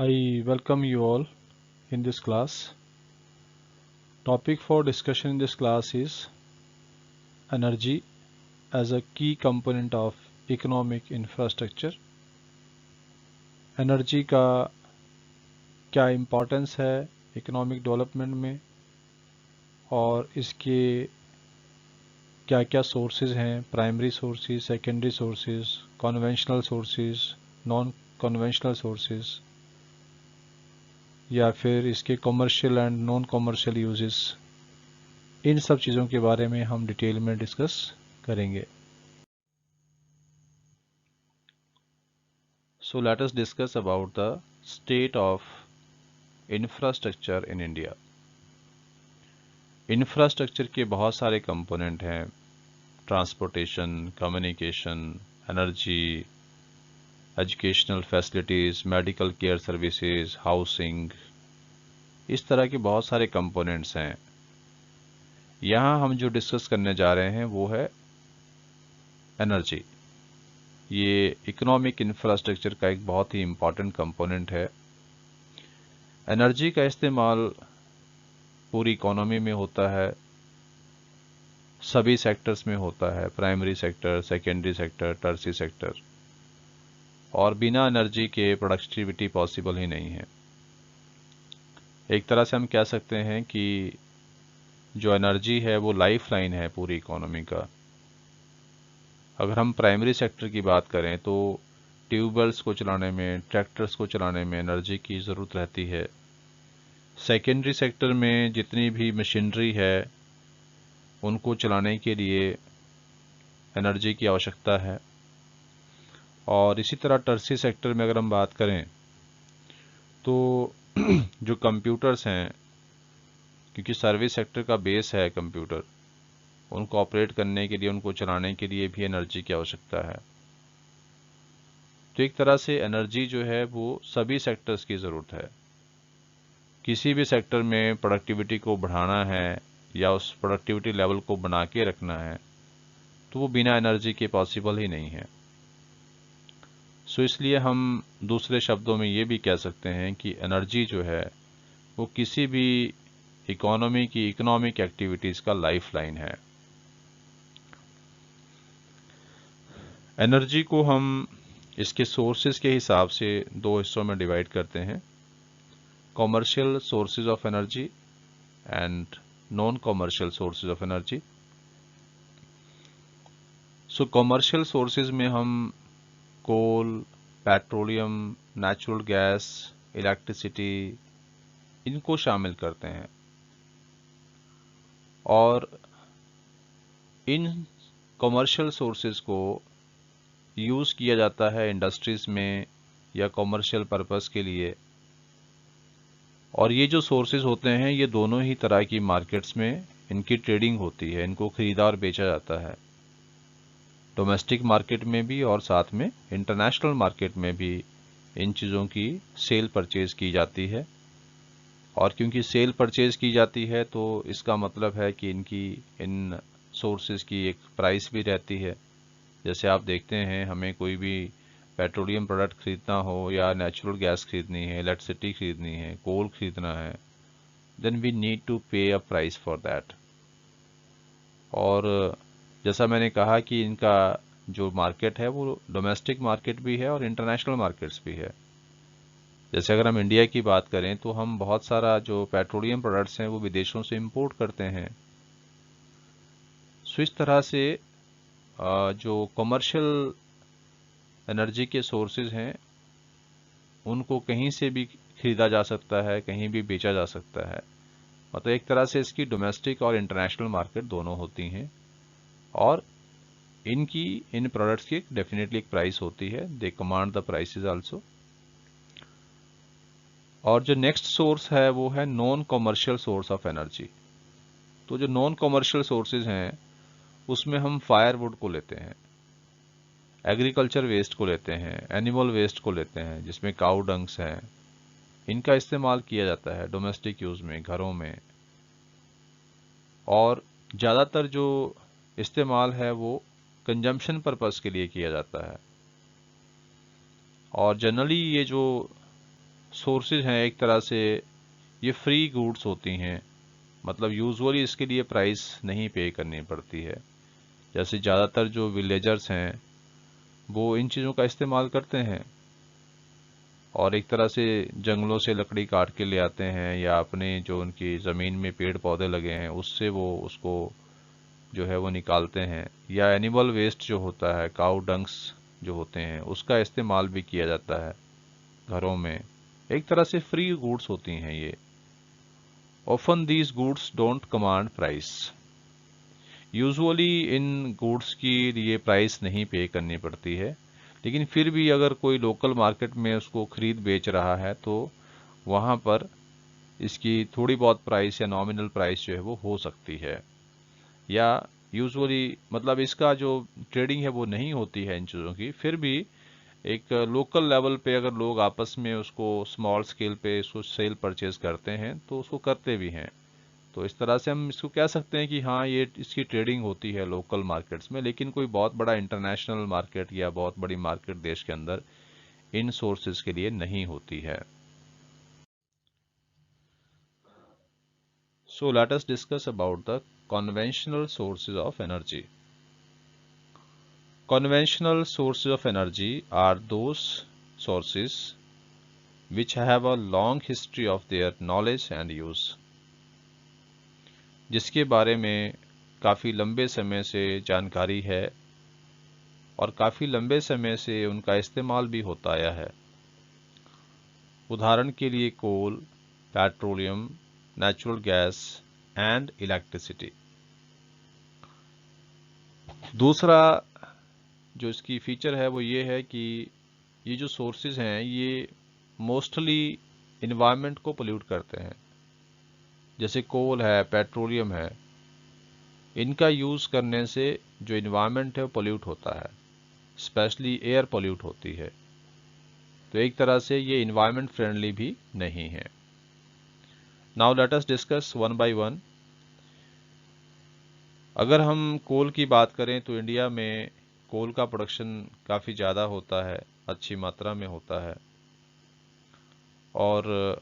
I welcome you all in this class. Topic for discussion in this class is energy as a key component of economic infrastructure. Energy का क्या importance है economic development में और इसके क्या क्या sources हैं, primary sources, secondary sources, conventional sources, non conventional sources या फिर इसके commercial and non commercial uses, इन सब चीज़ों के बारे में हम डिटेल में डिस्कस करेंगे. So let us discuss about the state of infrastructure in India. Infrastructure के बहुत सारे कंपोनेंट हैं. Transportation, communication, energy, educational facilities, medical care services, housing, इस तरह के बहुत सारे कंपोनेंट्स हैं. यहाँ हम जो डिस्कस करने जा रहे हैं वो है एनर्जी. ये इकोनॉमिक इंफ्रास्ट्रक्चर का एक बहुत ही इम्पॉर्टेंट कंपोनेंट है. एनर्जी का इस्तेमाल पूरी इकोनॉमी में होता है, सभी सेक्टर्स में होता है, primary sector, secondary sector, टर्सी sector, और बिना एनर्जी के प्रोडक्टिविटी पॉसिबल ही नहीं है. एक तरह से हम कह सकते हैं कि जो एनर्जी है वो लाइफ लाइन है पूरी इकोनॉमी का. अगर हम प्राइमरी सेक्टर की बात करें तो ट्यूबवेल्स को चलाने में, ट्रैक्टर्स को चलाने में एनर्जी की ज़रूरत रहती है. सेकेंडरी सेक्टर में जितनी भी मशीनरी है उनको चलाने के लिए एनर्जी की आवश्यकता है. और इसी तरह टर्सी सेक्टर में अगर हम बात करें तो जो कंप्यूटर्स हैं, क्योंकि सर्विस सेक्टर का बेस है कंप्यूटर, उनको ऑपरेट करने के लिए, उनको चलाने के लिए भी एनर्जी की आवश्यकता है. तो एक तरह से एनर्जी जो है वो सभी सेक्टर्स की ज़रूरत है. किसी भी सेक्टर में प्रोडक्टिविटी को बढ़ाना है या उस प्रोडक्टिविटी लेवल को बना के रखना है तो वो बिना एनर्जी के पॉसिबल ही नहीं है. सो इसलिए हम दूसरे शब्दों में ये भी कह सकते हैं कि एनर्जी जो है वो किसी भी इकोनॉमी की इकोनॉमिक एक्टिविटीज़ का लाइफ लाइन है. एनर्जी को हम इसके सोर्सेज के हिसाब से दो हिस्सों में डिवाइड करते हैं: commercial sources of energy and non commercial sources of energy. So commercial sources में हम कोल, पेट्रोलियम, नेचुरल गैस, इलेक्ट्रिसिटी, इनको शामिल करते हैं. और इन कॉमर्शियल सोर्सेज को यूज़ किया जाता है इंडस्ट्रीज़ में या कॉमर्शियल पर्पस के लिए. और ये जो सोर्सेज होते हैं ये दोनों ही तरह की मार्केट्स में इनकी ट्रेडिंग होती है, इनको ख़रीदा और बेचा जाता है. डोमेस्टिक मार्केट में भी और साथ में इंटरनेशनल मार्केट में भी इन चीज़ों की सेल परचेज़ की जाती है. और क्योंकि सेल परचेज़ की जाती है तो इसका मतलब है कि इन सोर्सेज की एक प्राइस भी रहती है. जैसे आप देखते हैं, हमें कोई भी पेट्रोलियम प्रोडक्ट खरीदना हो या नेचुरल गैस खरीदनी है, इलेक्ट्रिसिटी खरीदनी है, कोल खरीदना है, देन वी नीड टू पे अ प्राइस फॉर दैट. और जैसा मैंने कहा कि इनका जो मार्केट है वो डोमेस्टिक मार्केट भी है और इंटरनेशनल मार्केट्स भी है. जैसे अगर हम इंडिया की बात करें तो हम बहुत सारा जो पेट्रोलियम प्रोडक्ट्स हैं वो विदेशों से इंपोर्ट करते हैं. सो इस तरह से जो कमर्शियल एनर्जी के सोर्सेज हैं उनको कहीं से भी खरीदा जा सकता है, कहीं भी बेचा जा सकता है. मतलब एक तरह से इसकी डोमेस्टिक और इंटरनेशनल मार्केट दोनों होती हैं. और इन प्रोडक्ट्स की डेफिनेटली एक प्राइस होती है, दे कमांड द प्राइसेस आल्सो. और जो नेक्स्ट सोर्स है वो है non commercial source of energy. तो जो नॉन कमर्शियल सोर्सेज हैं उसमें हम फायरवुड को लेते हैं, एग्रीकल्चर वेस्ट को लेते हैं, एनिमल वेस्ट को लेते हैं जिसमें काऊ डंग्स हैं. इनका इस्तेमाल किया जाता है डोमेस्टिक यूज़ में, घरों में. और ज़्यादातर जो इस्तेमाल है वो कंजम्पशन पर्पस के लिए किया जाता है. और जनरली ये जो सोर्सेज हैं एक तरह से, ये फ्री गुड्स होती हैं, मतलब यूजुअली इसके लिए प्राइस नहीं पे करनी पड़ती है। जैसे ज़्यादातर जो विलेजर्स हैं वो इन चीज़ों का इस्तेमाल करते हैं और एक तरह से जंगलों से लकड़ी काट के ले आते हैं या अपने जो उनकी ज़मीन में पेड़ पौधे लगे हैं उससे वो उसको जो है वो निकालते हैं, या एनिमल वेस्ट जो होता है, काऊ डंग्स जो होते हैं, उसका इस्तेमाल भी किया जाता है घरों में। एक तरह से फ्री गुड्स होती हैं ये। Often these goods don't command price. Usually in goods की लिए प्राइस नहीं पे करनी पड़ती है, लेकिन फिर भी अगर कोई लोकल मार्केट में उसको खरीद बेच रहा है तो वहाँ पर इसकी थोड़ी बहुत प्राइस या नॉमिनल प्राइस जो है वो हो सकती है, या यूजुअली मतलब इसका जो ट्रेडिंग है वो नहीं होती है इन चीज़ों की। फिर भी एक लोकल लेवल पे अगर लोग आपस में उसको स्मॉल स्केल पे इसको सेल परचेज करते हैं तो उसको करते भी हैं। तो इस तरह से हम इसको कह सकते हैं कि हाँ ये इसकी ट्रेडिंग होती है लोकल मार्केट्स में, लेकिन कोई बहुत बड़ा इंटरनेशनल मार्केट या बहुत बड़ी मार्केट देश के अंदर इन सोर्सेज के लिए नहीं होती है। So let us discuss about the conventional sources of energy. Conventional sources of energy are those sources which have a long history of their knowledge and use, जिसके बारे में काफ़ी लंबे समय से जानकारी है और काफ़ी लंबे समय से उनका इस्तेमाल भी होता आया है। उदाहरण के लिए coal, petroleum, natural gas and electricity. दूसरा जो इसकी फीचर है वो ये है कि ये जो सोर्सेज हैं ये मोस्टली इन्वायरमेंट को पोल्यूट करते हैं। जैसे कोल है, पेट्रोलियम है, इनका यूज़ करने से जो इन्वायरमेंट है वो पोल्यूट होता है, स्पेशली एयर पोल्यूट होती है। तो एक तरह से ये इन्वायरमेंट फ्रेंडली भी नहीं है। Now let us discuss one by one. अगर हम कोल की बात करें तो इंडिया में कोल का प्रोडक्शन काफ़ी ज़्यादा होता है, अच्छी मात्रा में होता है, और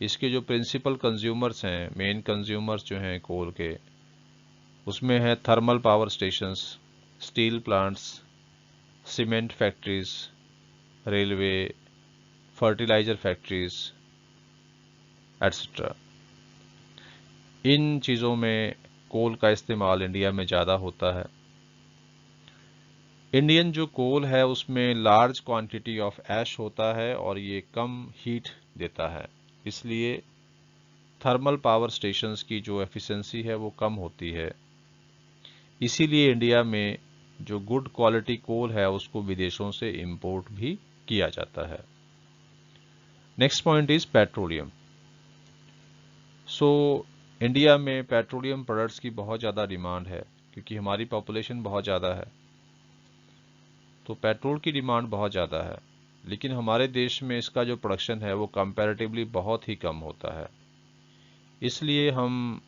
इसके जो प्रिंसिपल कंज्यूमर्स हैं, मेन कंज्यूमर्स जो हैं कोल के, उसमें है thermal power stations, steel plants, cement factories, railway, fertiliser factories etcetera. इन चीज़ों में कोल का इस्तेमाल इंडिया में ज़्यादा होता है। इंडियन जो कोल है उसमें लार्ज क्वांटिटी ऑफ ऐश होता है और ये कम हीट देता है, इसलिए थर्मल पावर स्टेशंस की जो एफिशिएंसी है वो कम होती है। इसीलिए इंडिया में जो गुड क्वालिटी कोल है उसको विदेशों से इंपोर्ट भी किया जाता है। Next point is petroleum. So India में पेट्रोलियम प्रोडक्ट्स की बहुत ज़्यादा डिमांड है क्योंकि हमारी पॉपुलेशन बहुत ज़्यादा है, तो पेट्रोल की डिमांड बहुत ज़्यादा है, लेकिन हमारे देश में इसका जो प्रोडक्शन है वो कंपैरेटिवली बहुत ही कम होता है। इसलिए हम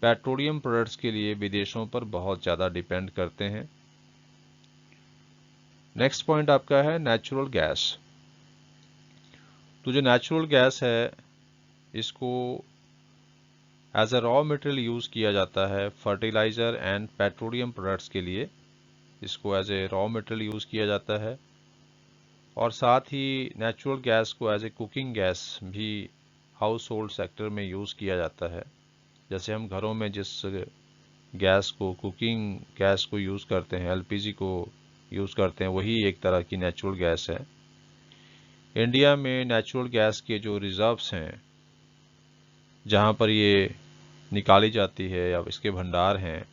पेट्रोलियम प्रोडक्ट्स के लिए विदेशों पर बहुत ज़्यादा डिपेंड करते हैं। नेक्स्ट पॉइंट आपका है नेचुरल गैस। तो जो नेचुरल गैस है इसको as a raw material use किया जाता है फर्टिलाइज़र एंड पेट्रोलियम प्रोडक्ट्स के लिए। इसको as a raw material use किया जाता है और साथ ही नेचुरल गैस को एज ए कुकिंग गैस भी हाउस होल्ड सेक्टर में यूज़ किया जाता है। जैसे हम घरों में जिस गैस को कुकिंग गैस को यूज़ करते हैं, एलपीजी को यूज़ करते हैं, वही एक तरह की नेचुरल गैस है। इंडिया में नेचुरल गैस के जो रिजर्व्स हैं, जहाँ पर ये निकाली जाती है या इसके भंडार हैं,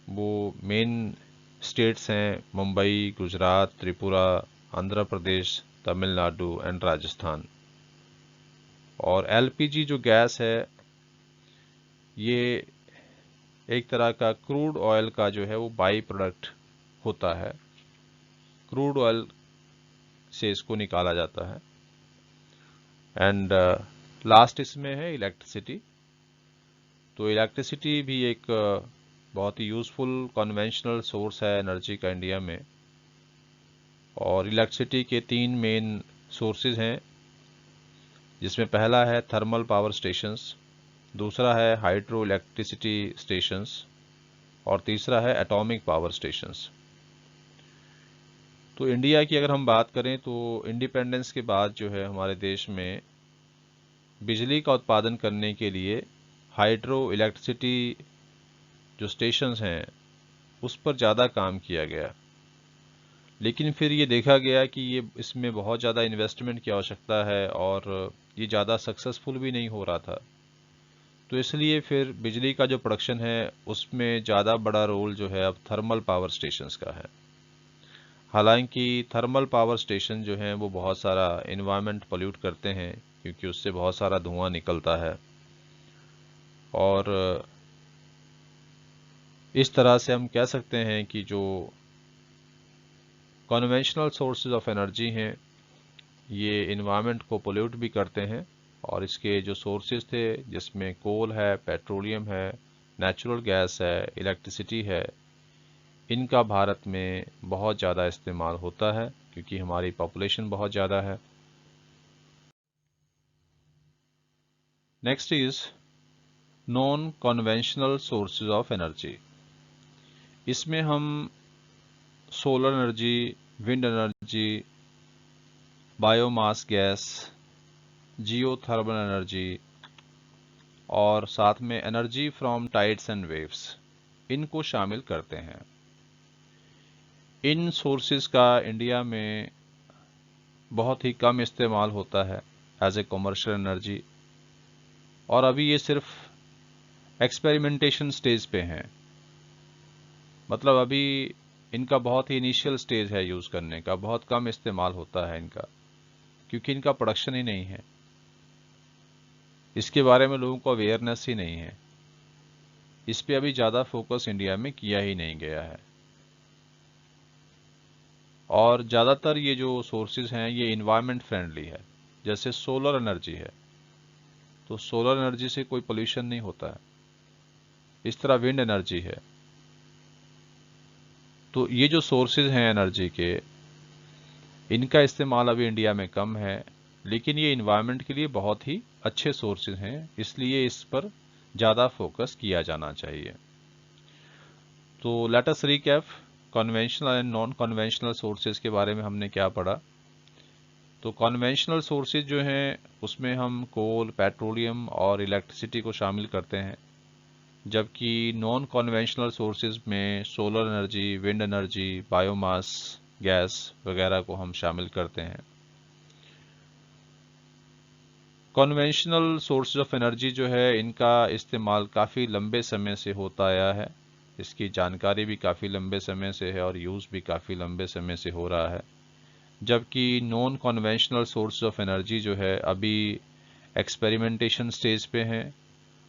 वो मेन स्टेट्स हैं मुंबई, गुजरात, त्रिपुरा, आंध्र प्रदेश, तमिलनाडु एंड राजस्थान। और एलपीजी जो गैस है ये एक तरह का क्रूड ऑयल का जो है वो बाई प्रोडक्ट होता है। क्रूड ऑयल से इसको निकाला जाता है। एंड लास्ट इसमें है इलेक्ट्रिसिटी। तो इलेक्ट्रिसिटी भी एक बहुत ही यूज़फुल कन्वेंशनल सोर्स है एनर्जी का इंडिया में। और इलेक्ट्रिसिटी के तीन मेन सोर्सेज हैं, जिसमें पहला है थर्मल पावर स्टेशंस, दूसरा है हाइड्रो इलेक्ट्रिसिटी स्टेशंस और तीसरा है एटॉमिक पावर स्टेशंस। तो इंडिया की अगर हम बात करें तो इंडिपेंडेंस के बाद जो है हमारे देश में बिजली का उत्पादन करने के लिए हाइड्रो इलेक्ट्रिसिटी जो स्टेशंस हैं उस पर ज़्यादा काम किया गया, लेकिन फिर ये देखा गया कि ये इसमें बहुत ज़्यादा इन्वेस्टमेंट की आवश्यकता है और ये ज़्यादा सक्सेसफुल भी नहीं हो रहा था। तो इसलिए फिर बिजली का जो प्रोडक्शन है उसमें ज़्यादा बड़ा रोल जो है अब थर्मल पावर स्टेशंस का है। हालांकि थर्मल पावर स्टेशन जो हैं वो बहुत सारा इन्वायरमेंट पोल्यूट करते हैं, क्योंकि उससे बहुत सारा धुआं निकलता है और इस तरह से हम कह सकते हैं कि जो कन्वेंशनल सोर्सेज ऑफ एनर्जी हैं ये इन्वायरमेंट को पोल्यूट भी करते हैं। और इसके जो सोर्सेज थे जिसमें कोल है, पेट्रोलियम है, नेचुरल गैस है, इलेक्ट्रिसिटी है, इनका भारत में बहुत ज़्यादा इस्तेमाल होता है क्योंकि हमारी पॉपुलेशन बहुत ज़्यादा है। Next is non conventional sources of energy. इसमें हम solar energy, wind energy, biomass gas, geothermal energy और साथ में energy from tides and waves, इनको शामिल करते हैं। इन सोर्सेज का इंडिया में बहुत ही कम इस्तेमाल होता है एज ए कमर्शियल एनर्जी, और अभी ये सिर्फ एक्सपेरिमेंटेशन स्टेज पे हैं। मतलब अभी इनका बहुत ही इनिशियल स्टेज है यूज़ करने का, बहुत कम इस्तेमाल होता है इनका, क्योंकि इनका प्रोडक्शन ही नहीं है, इसके बारे में लोगों को अवेयरनेस ही नहीं है, इस पे अभी ज़्यादा फोकस इंडिया में किया ही नहीं गया है। और ज़्यादातर ये जो सोर्सेज हैं ये इन्वायरमेंट फ्रेंडली है, जैसे सोलर एनर्जी है तो सोलर एनर्जी से कोई पोल्यूशन नहीं होता है। इस तरह विंड एनर्जी है। तो ये जो सोर्सेज हैं एनर्जी के, इनका इस्तेमाल अभी इंडिया में कम है, लेकिन ये इन्वायरमेंट के लिए बहुत ही अच्छे सोर्सेज हैं, इसलिए इस पर ज़्यादा फोकस किया जाना चाहिए। तो let us recap conventional and non conventional sources के बारे में हमने क्या पढ़ा। तो कन्वेंशनल सोर्सेज जो हैं उसमें हम कोल, पेट्रोलियम और इलेक्ट्रिसिटी को शामिल करते हैं, जबकि नॉन कन्वेंशनल सोर्सेज में solar energy, wind energy, biomass gas वगैरह को हम शामिल करते हैं। कन्वेंशनल सोर्सेज ऑफ एनर्जी जो है इनका इस्तेमाल काफ़ी लंबे समय से होता आया है, इसकी जानकारी भी काफ़ी लंबे समय से है और यूज़ भी काफ़ी लंबे समय से हो रहा है, जबकि non conventional sources of energy जो है अभी एक्सपेरिमेंटेशन स्टेज पे हैं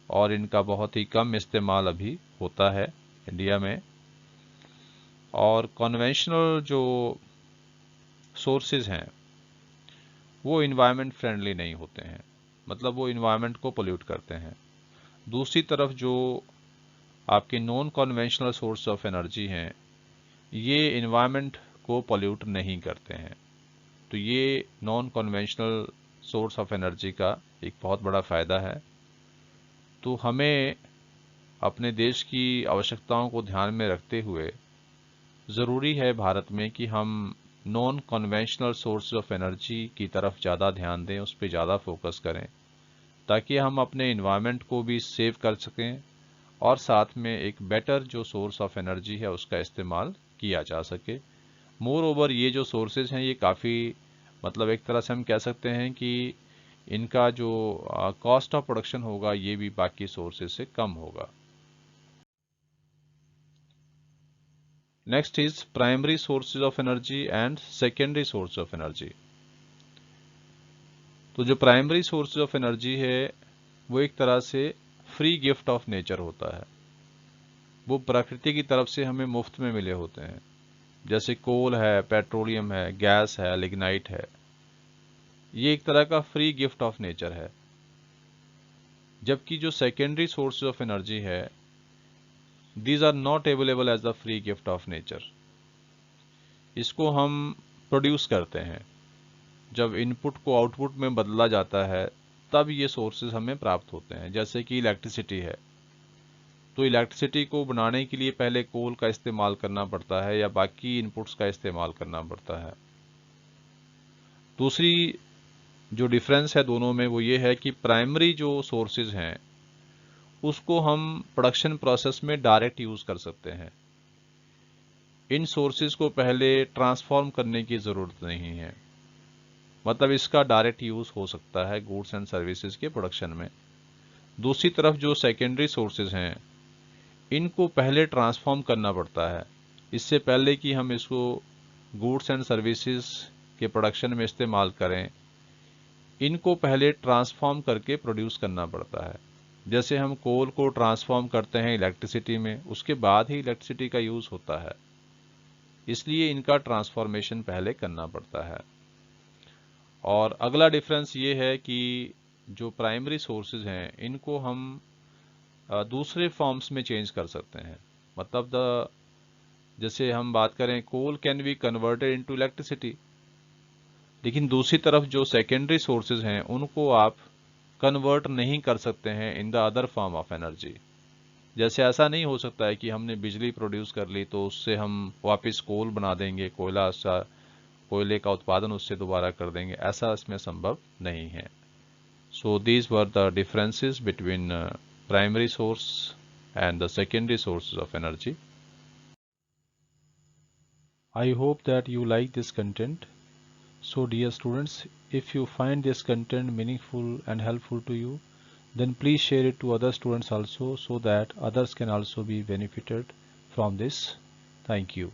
और इनका बहुत ही कम इस्तेमाल अभी होता है इंडिया में। और कन्वेंशनल जो सोर्सेज हैं वो इन्वायरमेंट फ्रेंडली नहीं होते हैं, मतलब वो इन्वायरमेंट को पोल्यूट करते हैं। दूसरी तरफ जो आपके non conventional source of energy हैं ये इन्वायरमेंट को पोल्यूट नहीं करते हैं। तो ये non conventional source of energy का एक बहुत बड़ा फ़ायदा है। तो हमें अपने देश की आवश्यकताओं को ध्यान में रखते हुए ज़रूरी है भारत में कि हम non conventional source of energy की तरफ ज़्यादा ध्यान दें, उस पर ज़्यादा फोकस करें, ताकि हम अपने इन्वायरमेंट को भी सेव कर सकें और साथ में एक बेटर जो सोर्स ऑफ एनर्जी है उसका इस्तेमाल किया जा सके। मोर ओवर ये जो सोर्सेज हैं ये काफ़ी, मतलब एक तरह से हम कह सकते हैं कि इनका जो कॉस्ट ऑफ प्रोडक्शन होगा ये भी बाकी सोर्सेज से कम होगा। Next is primary sources of energy and secondary source of energy. तो जो प्राइमरी सोर्सेज ऑफ एनर्जी है वो एक तरह से फ्री गिफ्ट ऑफ नेचर होता है, वो प्रकृति की तरफ से हमें मुफ्त में मिले होते हैं, जैसे कोल है, पेट्रोलियम है, गैस है, लिग्नाइट है, ये एक तरह का फ्री गिफ्ट ऑफ नेचर है। जबकि जो सेकेंडरी सोर्सेज ऑफ एनर्जी है these are not available as the free gift of nature, इसको हम प्रोड्यूस करते हैं। जब इनपुट को आउटपुट में बदला जाता है तब ये सोर्सेज हमें प्राप्त होते हैं। जैसे कि इलेक्ट्रिसिटी है, तो इलेक्ट्रिसिटी को बनाने के लिए पहले कोल का इस्तेमाल करना पड़ता है या बाकी इनपुट्स का इस्तेमाल करना पड़ता है। दूसरी जो डिफरेंस है दोनों में वो ये है कि प्राइमरी जो सोर्सेज हैं उसको हम प्रोडक्शन प्रोसेस में डायरेक्ट यूज़ कर सकते हैं। इन सोर्सेज को पहले ट्रांसफॉर्म करने की ज़रूरत नहीं है, मतलब इसका डायरेक्ट यूज़ हो सकता है गुड्स एंड सर्विसेज के प्रोडक्शन में। दूसरी तरफ जो सेकेंडरी सोर्सेज हैं इनको पहले ट्रांसफॉर्म करना पड़ता है। इससे पहले कि हम इसको गुड्स एंड सर्विसेज के प्रोडक्शन में इस्तेमाल करें, इनको पहले ट्रांसफॉर्म करके प्रोड्यूस करना पड़ता है। जैसे हम कोल को ट्रांसफॉर्म करते हैं इलेक्ट्रिसिटी में, उसके बाद ही इलेक्ट्रिसिटी का यूज़ होता है, इसलिए इनका ट्रांसफॉर्मेशन पहले करना पड़ता है। और अगला डिफरेंस ये है कि जो प्राइमरी सोर्सेज हैं इनको हम दूसरे फॉर्म्स में चेंज कर सकते हैं। मतलब जैसे हम बात करें, coal can be converted into electricity, लेकिन दूसरी तरफ जो सेकेंडरी सोर्सेज हैं उनको आप कन्वर्ट नहीं कर सकते हैं in the other form of energy. जैसे ऐसा नहीं हो सकता है कि हमने बिजली प्रोड्यूस कर ली तो उससे हम वापस कोल बना देंगे, कोयले का उत्पादन उससे दोबारा कर देंगे, ऐसा इसमें संभव नहीं है। So these were the differences between primary source and the secondary sources of energy. I hope that you like this content. So dear students, if you find this content meaningful and helpful to you, then please share it to other students also, so that others can also be benefited from this. Thank you.